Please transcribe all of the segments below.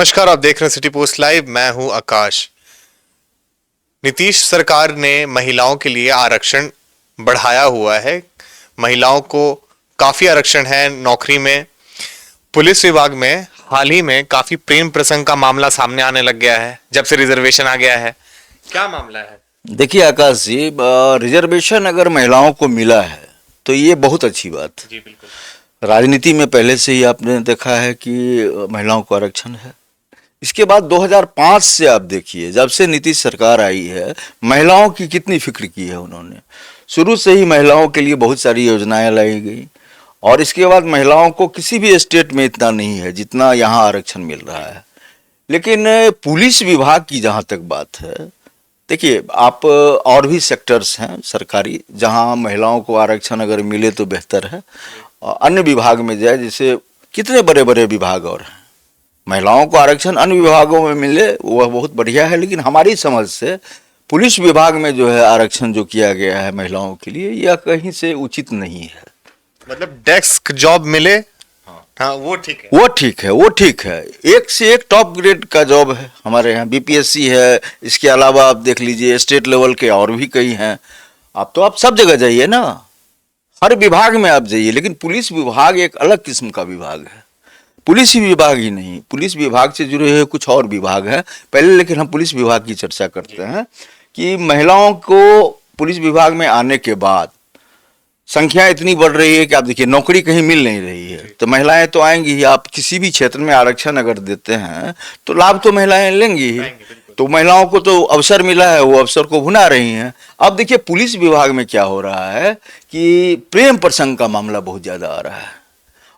नमस्कार, आप देख रहे हैं सिटी पोस्ट लाइव। मैं हूं आकाश। नीतीश सरकार ने महिलाओं के लिए आरक्षण बढ़ाया हुआ है। महिलाओं को काफी आरक्षण है नौकरी में। पुलिस विभाग में हाल ही में काफी प्रेम प्रसंग का मामला सामने आने लग गया है जब से रिजर्वेशन आ गया है। क्या मामला है? देखिए आकाश जी, रिजर्वेशन अगर महिलाओं को मिला है तो ये बहुत अच्छी बात है। जी बिल्कुल। राजनीति में पहले से ही आपने देखा है कि महिलाओं को आरक्षण है। इसके बाद 2005 से आप देखिए, जब से नीतीश सरकार आई है, महिलाओं की कितनी फिक्र की है उन्होंने। शुरू से ही महिलाओं के लिए बहुत सारी योजनाएं लाई गई और इसके बाद महिलाओं को किसी भी स्टेट में इतना नहीं है जितना यहाँ आरक्षण मिल रहा है। लेकिन पुलिस विभाग की जहाँ तक बात है, देखिए आप और भी सेक्टर्स हैं सरकारी जहां महिलाओं को आरक्षण अगर मिले तो बेहतर है। अन्य विभाग में जाए, जैसे कितने बड़े बड़े विभाग और हैं, महिलाओं को आरक्षण अन्य विभागों में मिले वह बहुत बढ़िया है। लेकिन हमारी समझ से पुलिस विभाग में जो है आरक्षण जो किया गया है महिलाओं के लिए, यह कहीं से उचित नहीं है। मतलब डेस्क जॉब मिले, हाँ वो ठीक है। वो ठीक है, वो ठीक है। एक से एक टॉप ग्रेड का जॉब है हमारे यहाँ। बीपीएससी है, इसके अलावा आप देख लीजिए स्टेट लेवल के और भी कई हैं। आप सब जगह जाइए ना, हर विभाग में आप जाइए। लेकिन पुलिस विभाग एक अलग किस्म का विभाग है। पुलिस ही विभाग ही नहीं, पुलिस विभाग से जुड़े हुए कुछ और विभाग हैं पहले। लेकिन हम पुलिस विभाग की चर्चा करते हैं कि महिलाओं को पुलिस विभाग में आने के बाद संख्या इतनी बढ़ रही है कि आप देखिए नौकरी कहीं मिल नहीं रही है, तो महिलाएं तो आएंगी ही। आप किसी भी क्षेत्र में आरक्षण अगर देते हैं तो लाभ तो महिलाएं लेंगी ही। तो महिलाओं को तो अवसर मिला है, वो अवसर को भुना रही हैं। अब देखिए पुलिस विभाग में क्या हो रहा है कि प्रेम प्रसंग का मामला बहुत ज्यादा आ रहा है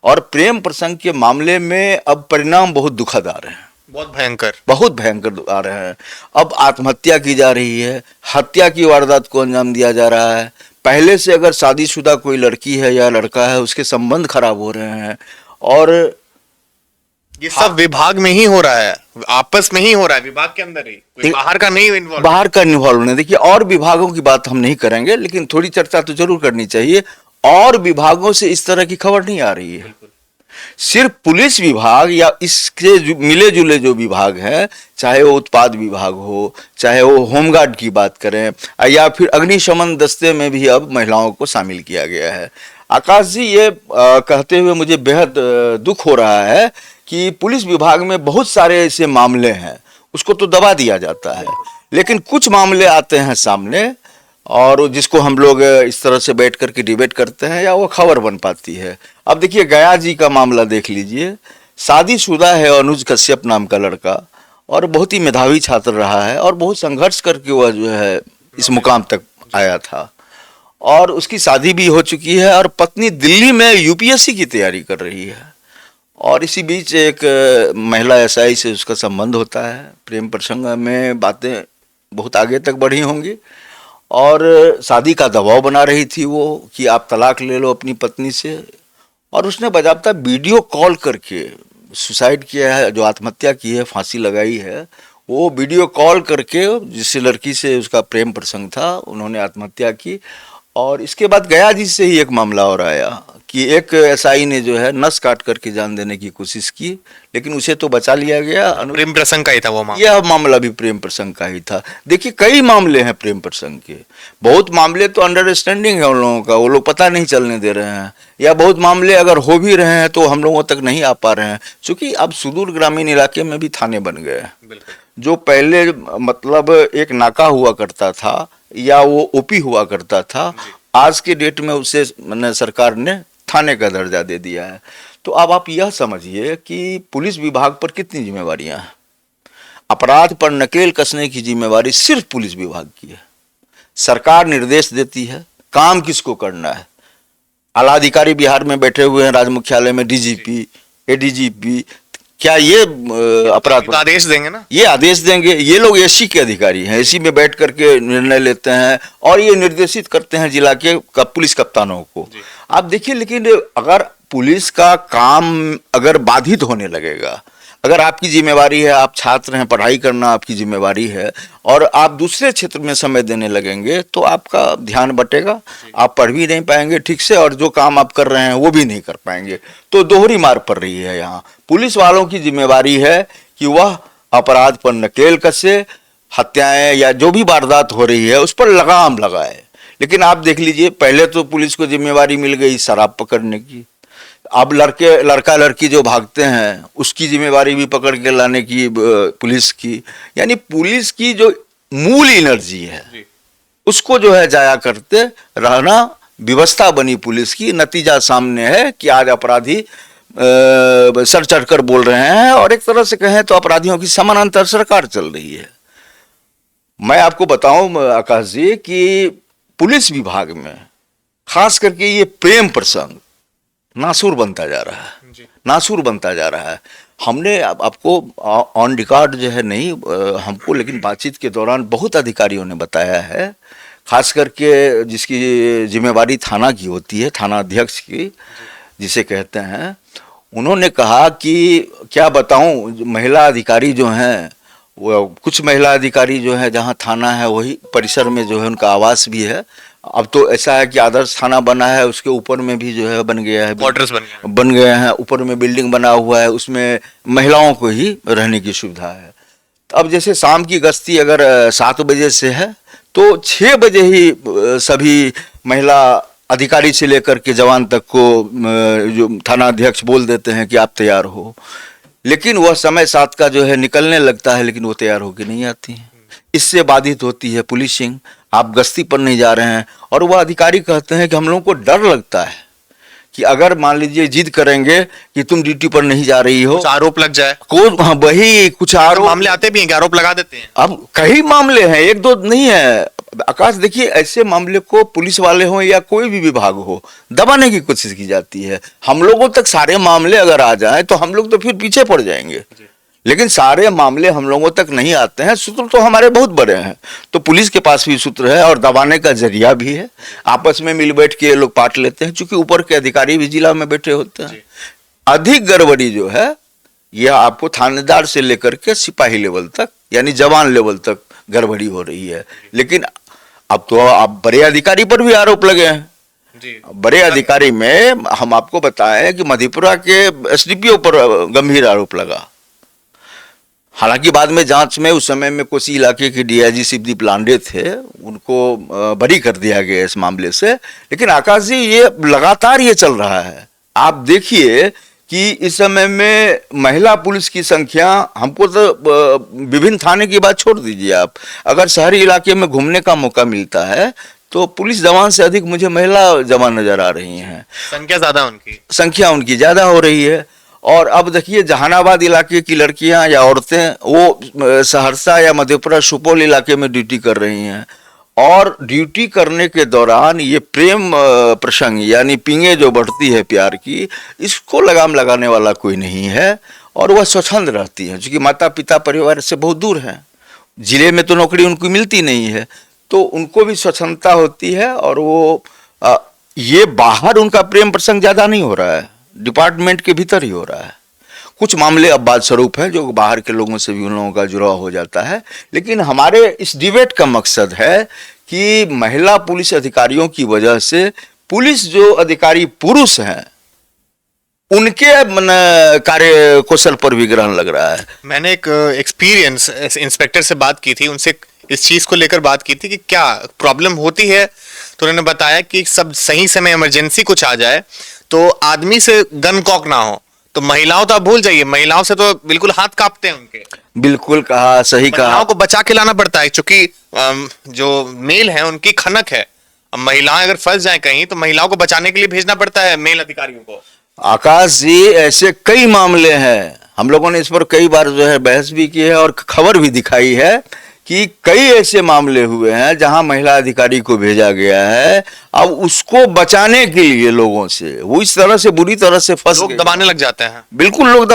और प्रेम प्रसंग के मामले में अब परिणाम बहुत दुखद आ रहे हैं, बहुत भयंकर आ रहे हैं। अब आत्महत्या की जा रही है, हत्या की वारदात को अंजाम दिया जा रहा है। पहले से अगर शादीशुदा कोई लड़की है या लड़का है, उसके संबंध खराब हो रहे हैं। और ये सब विभाग में ही हो रहा है, आपस में ही हो रहा है, विभाग के अंदर ही, कोई बाहर का नहीं इन्वॉल्व। बाहर का इन्वॉल्व नहीं। देखिए और विभागों की बात हम नहीं करेंगे, लेकिन थोड़ी चर्चा तो जरूर करनी चाहिए। और विभागों से इस तरह की खबर नहीं आ रही है। सिर्फ पुलिस विभाग या इसके मिले जुले जो विभाग हैं, चाहे वो उत्पाद विभाग हो, चाहे वो होमगार्ड की बात करें, या फिर अग्निशमन दस्ते में भी अब महिलाओं को शामिल किया गया है। आकाश जी, ये कहते हुए मुझे बेहद दुख हो रहा है कि पुलिस विभाग में बहुत सारे ऐसे मामले हैं, उसको तो दबा दिया जाता है। लेकिन कुछ मामले आते हैं सामने और जिसको हम लोग इस तरह से बैठ करके डिबेट करते हैं या वो खबर बन पाती है। अब देखिए गया जी का मामला देख लीजिए। शादीशुदा है अनुज कश्यप नाम का लड़का और बहुत ही मेधावी छात्र रहा है और बहुत संघर्ष करके वह जो है इस मुकाम तक आया था और उसकी शादी भी हो चुकी है और पत्नी दिल्ली में यूपीएससी की तैयारी कर रही है। और इसी बीच एक महिला एसआई से उसका संबंध होता है। प्रेम प्रसंग में बातें बहुत आगे तक बढ़ी होंगी और शादी का दबाव बना रही थी वो कि आप तलाक ले लो अपनी पत्नी से। और उसने बाकायदा वीडियो कॉल करके सुसाइड किया है, जो आत्महत्या की है, फांसी लगाई है, वो वीडियो कॉल करके जिस लड़की से उसका प्रेम प्रसंग था उन्होंने आत्महत्या की। और इसके बाद गया जी से ही एक मामला और आया कि एक एसआई ने जो है नस काट करके जान देने की कोशिश की, लेकिन उसे तो बचा लिया गया। प्रेम प्रसंग का ही था वो मामला। यह मामला भी प्रेम प्रसंग का ही था। देखिए कई मामले हैं प्रेम प्रसंग के। बहुत मामले तो अंडरस्टैंडिंग है उन लोगों का, वो लोग पता नहीं चलने दे रहे हैं, या बहुत मामले अगर हो भी रहे हैं तो हम लोगों तक नहीं आ पा रहे हैं, क्योंकि अब सुदूर ग्रामीण इलाके में भी थाने बन गए हैं। जो पहले मतलब एक नाका हुआ करता था या वो ओपी हुआ करता था, आज के डेट में उसे सरकार ने थाने का दर्जा दे दिया है। तो अब आप यह समझिए कि पुलिस विभाग पर कितनी जिम्मेवारियां हैं। अपराध पर नकेल कसने की जिम्मेवारी सिर्फ पुलिस विभाग की है। सरकार निर्देश देती है, काम किसको करना है। आला अधिकारी बिहार में बैठे हुए हैं राज मुख्यालय में, डीजीपी, एडीजीपी, क्या ये अपराध आदेश देंगे ना? ये आदेश देंगे। ये लोग एसी के अधिकारी हैं, एसी में बैठ करके निर्णय लेते हैं और ये निर्देशित करते हैं जिला के पुलिस कप्तानों को। आप देखिए, लेकिन अगर पुलिस का काम अगर बाधित होने लगेगा, अगर आपकी जिम्मेवारी है, आप छात्र हैं, पढ़ाई करना आपकी जिम्मेवारी है और आप दूसरे क्षेत्र में समय देने लगेंगे तो आपका ध्यान बटेगा, आप पढ़ भी नहीं पाएंगे ठीक से और जो काम आप कर रहे हैं वो भी नहीं कर पाएंगे। तो दोहरी मार पड़ रही है। यहाँ पुलिस वालों की जिम्मेवारी है कि वह अपराध पर नकेल कसे, हत्याएं या जो भी वारदात हो रही है उस पर लगाम लगाए। लेकिन आप देख लीजिए, पहले तो पुलिस को जिम्मेवारी मिल गई शराब पकड़ने की, अब लड़का लड़की जो भागते हैं उसकी जिम्मेवारी भी पकड़ के लाने की पुलिस की। यानी पुलिस की जो मूल एनर्जी है उसको जो है जाया करते रहना व्यवस्था बनी पुलिस की। नतीजा सामने है कि आज अपराधी सर चढ़कर बोल रहे हैं, और एक तरह से कहें तो अपराधियों की समानांतर सरकार चल रही है। मैं आपको बताऊं आकाश जी कि पुलिस विभाग में खास करके ये प्रेम प्रसंग नासूर बनता जा रहा है, नासूर बनता जा रहा है। हमने आपको ऑन रिकॉर्ड जो है नहीं हमको, लेकिन बातचीत के दौरान बहुत अधिकारियों ने बताया है, खास करके जिसकी जिम्मेवारी थाना की होती है, थाना अध्यक्ष की जिसे कहते हैं, उन्होंने कहा कि क्या बताऊं, महिला अधिकारी जो हैं वो कुछ महिला अधिकारी जो है जहां थाना है वही परिसर में जो है उनका आवास भी है। अब तो ऐसा है कि आदर्श थाना बना है, उसके ऊपर में भी जो है बन गया है, क्वार्टर्स बन गए हैं, ऊपर में बिल्डिंग बना हुआ है, उसमें महिलाओं को ही रहने की सुविधा है। अब जैसे शाम की गश्ती अगर 7 बजे से है तो 6 बजे ही सभी महिला अधिकारी से लेकर के जवान तक को जो थाना अध्यक्ष बोल देते हैं कि आप तैयार हो, लेकिन वह समय 7 का जो है निकलने लगता है, लेकिन वो तैयार होकर नहीं आती हैं। इससे बाधित होती है पुलिसिंग। आप गश्ती पर नहीं जा रहे हैं, और वह अधिकारी कहते हैं कि हम लोगों को डर लगता है कि अगर मान लीजिए जिद करेंगे कि तुम ड्यूटी पर नहीं जा रही हो, आरोप लग जाए, हाँ वही कुछ आरोप मामले आते भी हैं कि आरोप लगा देते हैं। अब कई मामले हैं, एक दो नहीं है आकाश। देखिए, ऐसे मामले को पुलिस वाले हो या कोई भी विभाग हो दबाने की कोशिश की जाती है। हम लोगों तक सारे मामले अगर आ जाए तो हम लोग तो फिर पीछे पड़ जाएंगे, लेकिन सारे मामले हम लोगों तक नहीं आते हैं। सूत्र तो हमारे बहुत बड़े हैं, तो पुलिस के पास भी सूत्र है और दबाने का जरिया भी है। आपस में मिल बैठ के लोग पाट लेते हैं, क्योंकि ऊपर के अधिकारी भी जिला में बैठे होते हैं। अधिक गड़बड़ी जो है यह आपको थानेदार से लेकर के सिपाही लेवल तक, यानी जवान लेवल तक गड़बड़ी हो रही है। लेकिन अब तो आप बड़े अधिकारी पर भी आरोप लगे हैं। बड़े अधिकारी में हम आपको बताएं कि मधेपुरा के एसडीपीओ पर गंभीर आरोप लगा। हालांकि बाद में जांच में उस समय में कोसी इलाके के डीआईजी शिवदीप लांडे थे, उनको बरी कर दिया गया इस मामले से। लेकिन आकाश जी, ये लगातार ये चल रहा है। आप देखिए कि इस समय में महिला पुलिस की संख्या, हमको तो विभिन्न थाने की बात छोड़ दीजिए, आप अगर शहरी इलाके में घूमने का मौका मिलता है तो पुलिस जवान से अधिक मुझे महिला जवान नजर आ रही हैं। संख्या उनकी ज्यादा हो रही है। और अब देखिए, जहानाबाद इलाके की लड़कियां या औरतें वो सहरसा या मधेपुरा सुपौल इलाके में ड्यूटी कर रही हैं, और ड्यूटी करने के दौरान ये प्रेम प्रसंग यानी पिंगे जो बढ़ती है प्यार की, इसको लगाम लगाने वाला कोई नहीं है। और वह स्वच्छंद रहती है, क्योंकि माता पिता परिवार से बहुत दूर हैं, जिले में तो नौकरी उनको मिलती नहीं है, तो उनको भी स्वच्छंदता होती है। और वो ये बाहर उनका प्रेम प्रसंग ज्यादा नहीं हो रहा है, डिपार्टमेंट के भीतर ही हो रहा है। कुछ मामले अब बात स्वरूप है जो बाहर के लोगों से भी उन लोगों का जुड़ाव हो जाता है। लेकिन हमारे इस डिबेट का मकसद है कि महिला पुलिस अधिकारियों की वजह से पुलिस जो अधिकारी पुरुष हैं उनके कार्य कौशल पर भी ग्रहण लग रहा है। मैंने एक एक्सपीरियंस इंस्पेक्टर से बात की थी, उनसे इस चीज को लेकर बात की थी कि क्या प्रॉब्लम होती है, तो उन्होंने बताया कि सब सही समय इमरजेंसी कुछ आ जाए तो आदमी से गन कॉक ना हो, तो महिलाओं तो आप भूल जाइए, महिलाओं से तो बिल्कुल हाथ कांपते हैं उनके। बिल्कुल कहा, सही कहा। महिलाओं को बचा के लाना पड़ता है, क्योंकि जो मेल है उनकी खनक है। अब महिलाएं अगर फंस जाए कहीं तो महिलाओं को बचाने के लिए भेजना पड़ता है मेल अधिकारियों को। आकाश जी, ऐसे कई मामले हैं, हम लोगों ने इस पर कई बार जो है बहस भी की है और खबर भी दिखाई है कि कई ऐसे मामले हुए हैं जहां महिला अधिकारी को भेजा गया है, अब उसको बचाने के लिए लोगों से वो इस तरह से बुरी तरह से फंस लोग दबाने लग जाते हैं। बिल्कुल, लोग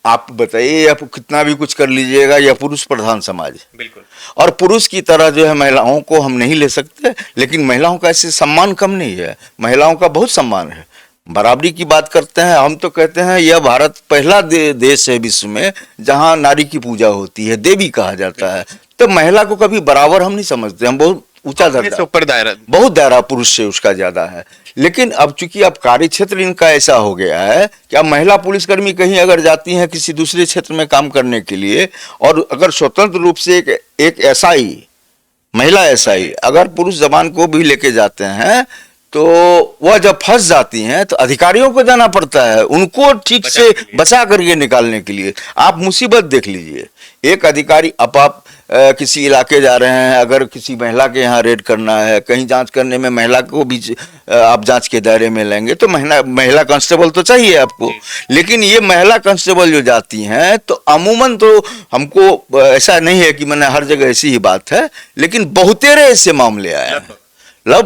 आप बताइए, आप कितना भी कुछ कर लीजिएगा, यह पुरुष प्रधान समाज है। बिल्कुल। और पुरुष की तरह जो है महिलाओं को हम नहीं ले सकते, लेकिन महिलाओं का ऐसे सम्मान कम नहीं है, महिलाओं का बहुत सम्मान है। बराबरी की बात करते हैं, हम तो कहते हैं यह भारत पहला देश है विश्व में जहां नारी की पूजा होती है, देवी कहा जाता है। तो महिला को कभी बराबर हम नहीं समझते, हम बहुत ऊंचा अपने दर्जा, से ऊपर दायरा। बहुत दायरा पुरुष से उसका ज्यादा है। लेकिन अब चूंकि अब कार्य क्षेत्र इनका ऐसा हो गया है कि अब महिला पुलिसकर्मी कहीं अगर जाती हैं किसी दूसरे क्षेत्र में काम करने के लिए, और अगर स्वतंत्र रूप से एक एसआई, महिला एसआई अगर पुरुष जवान को भी लेके जाते हैं, तो वह जब फंस जाती हैं तो अधिकारियों को जाना पड़ता है उनको ठीक से बचा करके निकालने के लिए। आप मुसीबत देख लीजिए, एक अधिकारी आप किसी इलाके जा रहे हैं, अगर किसी महिला के यहाँ रेड करना है, कहीं जांच करने में महिला को भी आप जांच के दायरे में लेंगे तो महिला कांस्टेबल तो चाहिए आपको। लेकिन ये महिला कांस्टेबल जो जाती हैं तो अमूमन तो हमको ऐसा नहीं है कि मैंने हर जगह ऐसी ही बात है, लेकिन बहुतेरे ऐसे मामले आए हैं,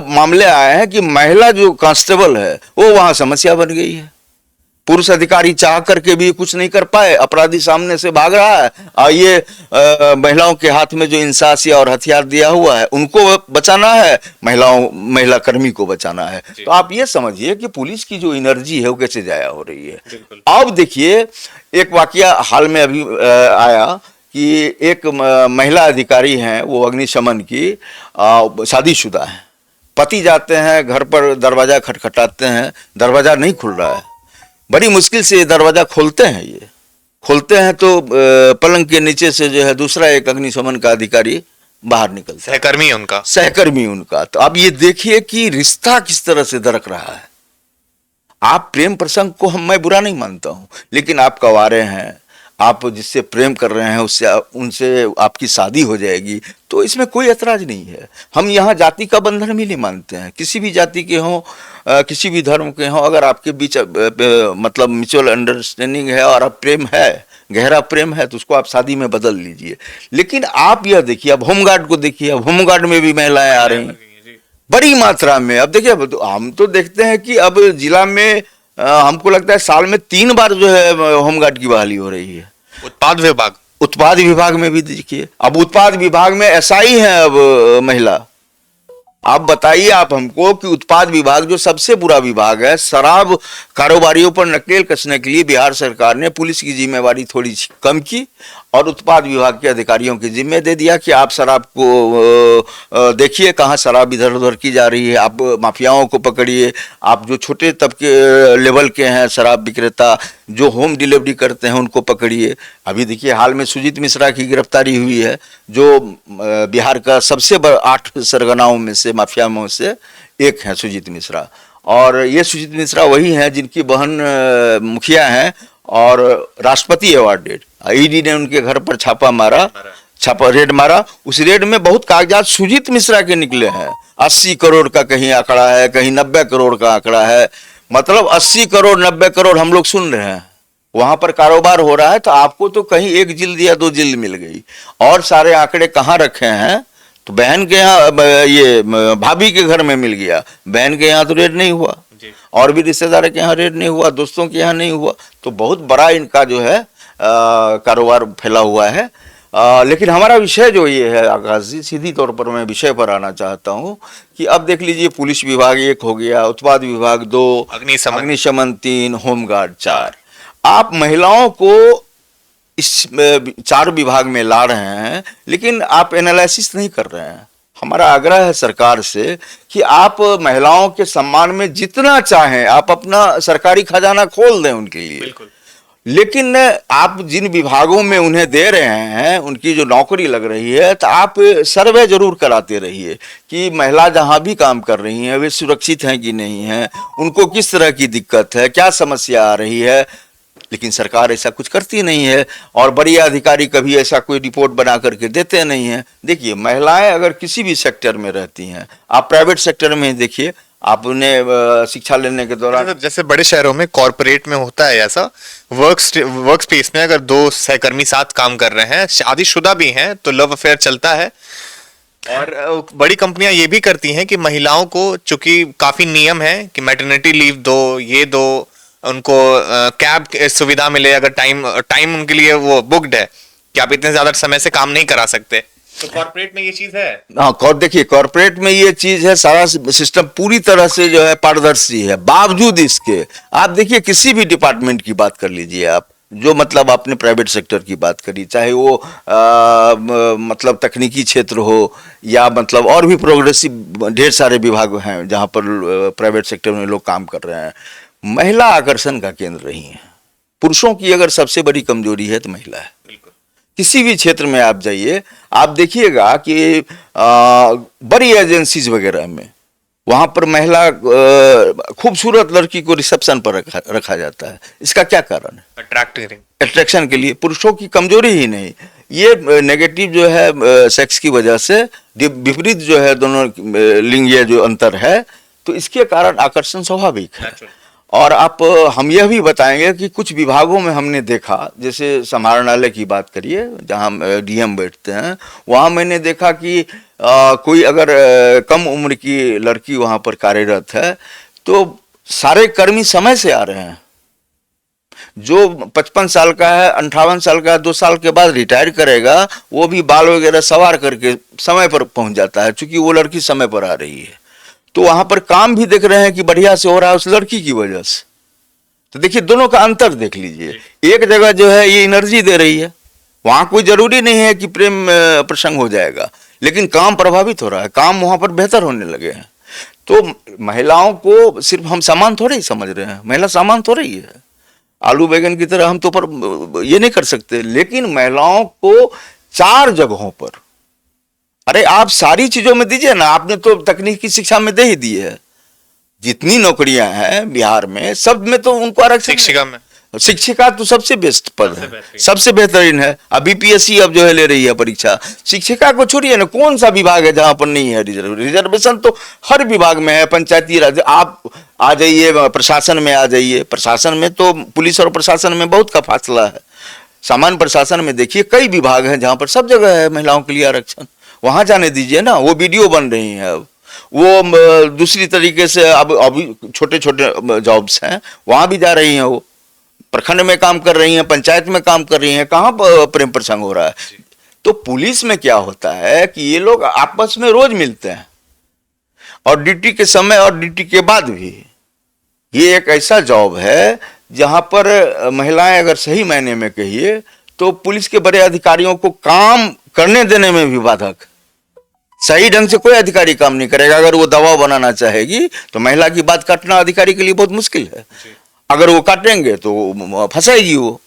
मामले आए हैं कि महिला जो कांस्टेबल है वो वहां समस्या बन गई है। पुरुष अधिकारी चाह करके भी कुछ नहीं कर पाए, अपराधी सामने से भाग रहा है और ये महिलाओं के हाथ में जो इंसासिया और हथियार दिया हुआ है उनको बचाना है, महिला कर्मी को बचाना है। तो आप ये समझिए कि पुलिस की जो एनर्जी है वो कैसे जाया हो रही है। अब देखिए एक वाकया हाल में अभी आया कि एक महिला अधिकारी हैं, वो अग्निशमन की शादीशुदा है, पति जाते हैं घर पर, दरवाजा खटखटाते हैं, दरवाजा नहीं खुल रहा है, बड़ी मुश्किल से दरवाजा खोलते हैं, ये खोलते हैं तो पलंग के नीचे से जो है दूसरा एक अग्निशमन का अधिकारी बाहर निकलता है, सहकर्मी उनका। तो अब ये देखिए कि रिश्ता किस तरह से दरक रहा है। आप प्रेम प्रसंग को मैं बुरा नहीं मानता हूं, लेकिन आप कवारे हैं, आप जिससे प्रेम कर रहे हैं उससे उनसे आपकी शादी हो जाएगी तो इसमें कोई ऐतराज नहीं है। हम यहाँ जाति का बंधन भी नहीं मानते हैं, किसी भी जाति के हों, किसी भी धर्म के हों, अगर आपके बीच मतलब म्यूचुअल अंडरस्टैंडिंग है और आप प्रेम है, गहरा प्रेम है, तो उसको आप शादी में बदल लीजिए। लेकिन आप यह देखिए, अब होमगार्ड को देखिए, अब होमगार्ड में भी महिलाएं आ रही हैं बड़ी मात्रा में। अब देखिए, हम तो देखते हैं कि अब जिला में हमको लगता है साल में 3 बार जो है होमगार्ड की बहाली हो रही है। उत्पाद विभाग में भी देखिए, अब उत्पाद विभाग में एसआई हैं अब महिला। आप बताइए आप हमको कि उत्पाद विभाग जो सबसे बुरा विभाग है, शराब कारोबारियों पर नकेल कसने के लिए बिहार सरकार ने पुलिस की जिम्मेवारी थोड़ी कम की और उत्पाद विभाग के अधिकारियों की जिम्मे दे दिया कि आप शराब को देखिए कहाँ शराब इधर उधर की जा रही है, आप माफियाओं को पकड़िए, आप जो छोटे तबके लेवल के हैं शराब विक्रेता जो होम डिलीवरी करते हैं उनको पकड़िए। अभी देखिए हाल में सुजीत मिश्रा की गिरफ्तारी हुई है, जो बिहार का सबसे बड़ा 8 सरगनाओं में से, माफिया में से एक है सुजीत मिश्रा। और ये सुजीत मिश्रा वही हैं जिनकी बहन मुखिया हैं और राष्ट्रपति अवार्डेड। ईडी ने उनके घर पर रेड मारा। उस रेड में बहुत कागजात सुजीत मिश्रा के निकले हैं। 80 करोड़ का कहीं आंकड़ा है, कहीं 90 करोड़ का आंकड़ा है। मतलब 80 करोड़ 90 करोड़ हम लोग सुन रहे हैं, वहां पर कारोबार हो रहा है। तो आपको तो कहीं 1 जिल्द या 2 जिल्द मिल गई। और सारे आंकड़े कहाँ रखे हैं? तो बहन के यहाँ, ये भाभी के घर में मिल गया, बहन के यहाँ तो रेड नहीं हुआ, और भी रिश्तेदार के यहाँ रेड नहीं हुआ, दोस्तों के यहाँ नहीं हुआ। तो बहुत बड़ा इनका जो है कारोबार फैला हुआ है। लेकिन हमारा विषय जो ये है आकाश जी, सीधी तौर पर मैं विषय पर आना चाहता हूँ कि अब देख लीजिए, पुलिस विभाग 1 हो गया, उत्पाद विभाग 2, अग्निशमन 3, होमगार्ड 4। आप महिलाओं को इस 4 विभाग में ला रहे हैं, लेकिन आप एनालिसिस नहीं कर रहे हैं। हमारा आग्रह है सरकार से कि आप महिलाओं के सम्मान में जितना चाहें आप अपना सरकारी खजाना खोल दें उनके लिए, लेकिन आप जिन विभागों में उन्हें दे रहे हैं, उनकी जो नौकरी लग रही है, तो आप सर्वे जरूर कराते रहिए कि महिला जहां भी काम कर रही हैं वे सुरक्षित हैं कि नहीं हैं, उनको किस तरह की दिक्कत है, क्या समस्या आ रही है। लेकिन सरकार ऐसा कुछ करती नहीं है और बड़ी अधिकारी कभी ऐसा कोई रिपोर्ट बना करके देते नहीं हैं। देखिए, महिलाएं अगर किसी भी सेक्टर में रहती हैं, आप प्राइवेट सेक्टर में देखिए, आपने शिक्षा लेने के दौरान, जैसे बड़े शहरों में कॉर्पोरेट में होता है ऐसा, वर्क स्पेस में अगर 2 सहकर्मी साथ काम कर रहे हैं, शादीशुदा भी हैं, तो लव अफेयर चलता है। और बड़ी कंपनियां ये भी करती हैं कि महिलाओं को, चूंकि काफी नियम है कि मैटरनिटी लीव दो, ये दो, उनको कैब सुविधा मिले अगर टाइम उनके लिए वो बुक्ड है कि आप इतने ज्यादा समय से काम नहीं करा सकते। तो कॉर्पोरेट में ये चीज है। हाँ, देखिए कॉर्पोरेट में ये चीज है, सारा सिस्टम पूरी तरह से जो है पारदर्शी है। बावजूद इसके आप देखिए किसी भी डिपार्टमेंट की बात कर लीजिए, आप जो मतलब आपने प्राइवेट सेक्टर की बात करी, चाहे वो मतलब तकनीकी क्षेत्र हो या मतलब और भी प्रोग्रेसिव ढेर सारे विभाग हैं जहाँ पर प्राइवेट सेक्टर में लोग काम कर रहे हैं, महिला आकर्षण का केंद्र रही है। पुरुषों की अगर सबसे बड़ी कमजोरी है तो महिला है। किसी भी क्षेत्र में आप जाइए, आप देखिएगा कि बड़ी एजेंसीज वगैरह में वहां पर महिला खूबसूरत लड़की को रिसेप्शन पर रखा जाता है। इसका क्या कारण है? अट्रैक्शन के लिए। पुरुषों की कमजोरी ही नहीं, ये नेगेटिव जो है सेक्स की वजह से, विपरीत जो है दोनों लिंगीय जो अंतर है, तो इसके कारण आकर्षण स्वाभाविक है। और आप हम यह भी बताएंगे कि कुछ विभागों में हमने देखा, जैसे समाहरणालय की बात करिए जहां डीएम बैठते हैं, वहां मैंने देखा कि कोई अगर कम उम्र की लड़की वहां पर कार्यरत है तो सारे कर्मी समय से आ रहे हैं। जो 55 साल का है, 58 साल का है, 2 साल के बाद रिटायर करेगा, वो भी बाल वगैरह सवार करके समय पर पहुंच जाता है, क्योंकि वो लड़की समय पर आ रही है। तो वहां पर काम भी देख रहे हैं कि बढ़िया से हो रहा है उस लड़की की वजह से। तो देखिए दोनों का अंतर देख लीजिए। एक जगह जो है ये एनर्जी दे रही है, वहां कोई जरूरी नहीं है कि प्रेम प्रसंग हो जाएगा, लेकिन काम प्रभावित हो रहा है, काम वहां पर बेहतर होने लगे हैं। तो महिलाओं को सिर्फ हम सामान थोड़े ही समझ रहे हैं, महिला सामान थोड़े ही है, आलू बैगन की तरह हम तो पर ये नहीं कर सकते। लेकिन महिलाओं को 4 जगहों पर, अरे आप सारी चीजों में दीजिए ना, आपने तो तकनीकी शिक्षा में दे ही दी है। जितनी नौकरियां हैं बिहार में सब में तो उनको आरक्षण। शिक्षिका तो सबसे बेस्ट पद है, सबसे बेहतरीन है। अब बीपीएससी अब जो है ले रही है परीक्षा, शिक्षिका को छोड़िए ना, कौन सा विभाग है जहां पर नहीं है रिजर्वेशन? तो हर विभाग में है, पंचायती राज, आप आ जाइए प्रशासन में, आ जाइए प्रशासन में तो पुलिस और प्रशासन में बहुत का फासला है। सामान्य प्रशासन में देखिए कई विभाग हैं जहां पर सब जगह है महिलाओं के लिए आरक्षण, वहां जाने दीजिए ना। वो वीडियो बन रही है, अब वो दूसरी तरीके से अब अभी छोटे छोटे जॉब्स हैं वहां भी जा रही हैं, वो प्रखंड में काम कर रही हैं, पंचायत में काम कर रही हैं, कहाँ प्रेम प्रसंग हो रहा है? तो पुलिस में क्या होता है कि ये लोग आपस में रोज मिलते हैं, और ड्यूटी के समय और ड्यूटी के बाद भी। ये एक ऐसा जॉब है जहां पर महिलाएं अगर सही मायने में कहिए तो पुलिस के बड़े अधिकारियों को काम करने देने में भी बाधक। सही ढंग से कोई अधिकारी काम नहीं करेगा। अगर वो दबाव बनाना चाहेगी तो महिला की बात काटना अधिकारी के लिए बहुत मुश्किल है। अगर वो काटेंगे तो फंसाएगी वो।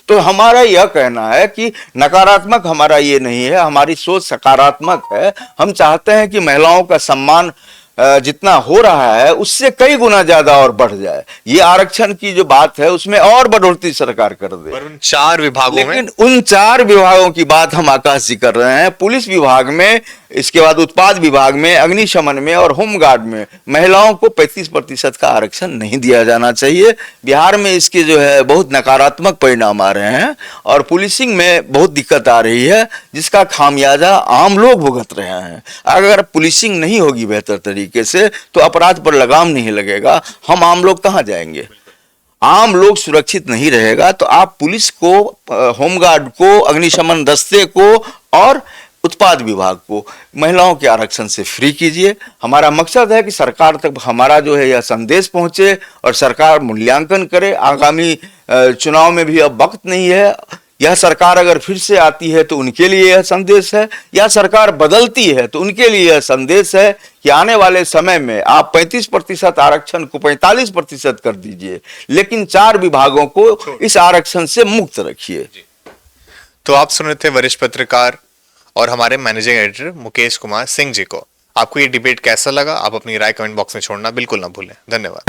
तो हमारा यह कहना है कि नकारात्मक हमारा ये नहीं है, हमारी सोच सकारात्मक है। हम चाहते हैं कि महिलाओं का सम्मान जितना हो रहा है उससे कई गुना ज्यादा और बढ़ जाए। ये आरक्षण की जो बात है उसमें और बढ़ोतरी सरकार कर दे। पर उन 4 विभागों में, लेकिन उन 4 विभागों की बात हम आकाश जी कर रहे हैं। पुलिस विभाग में, इसके बाद उत्पाद विभाग में, अग्निशमन में और होमगार्ड में महिलाओं को 35% का आरक्षण नहीं दिया जाना चाहिए। बिहार में इसके जो है बहुत नकारात्मक परिणाम आ रहे हैं और पुलिसिंग में बहुत दिक्कत आ रही है, जिसका खामियाजा आम लोग भुगत रहे हैं। अगर पुलिसिंग नहीं होगी बेहतर तरीके से तो अपराध पर लगाम नहीं लगेगा, हम आम लोग कहाँ जाएंगे? आम लोग सुरक्षित नहीं रहेगा तो आप पुलिस को, होमगार्ड को, अग्निशमन दस्ते को और उत्पाद विभाग को महिलाओं के आरक्षण से फ्री कीजिए। हमारा मकसद है कि सरकार तक हमारा जो है यह संदेश पहुंचे और सरकार मूल्यांकन करे। आगामी चुनाव में भी अब वक्त नहीं है। यह सरकार अगर फिर से आती है तो उनके लिए यह संदेश है, या सरकार बदलती है तो उनके लिए यह संदेश है कि आने वाले समय में आप 35% आरक्षण को 45% कर दीजिए, लेकिन 4 विभागों को इस आरक्षण से मुक्त रखिए। तो आप सुन रहे थे वरिष्ठ पत्रकार और हमारे मैनेजिंग एडिटर मुकेश कुमार सिंह जी को। आपको ये डिबेट कैसा लगा? आप अपनी राय कमेंट बॉक्स में छोड़ना बिल्कुल ना भूलें। धन्यवाद।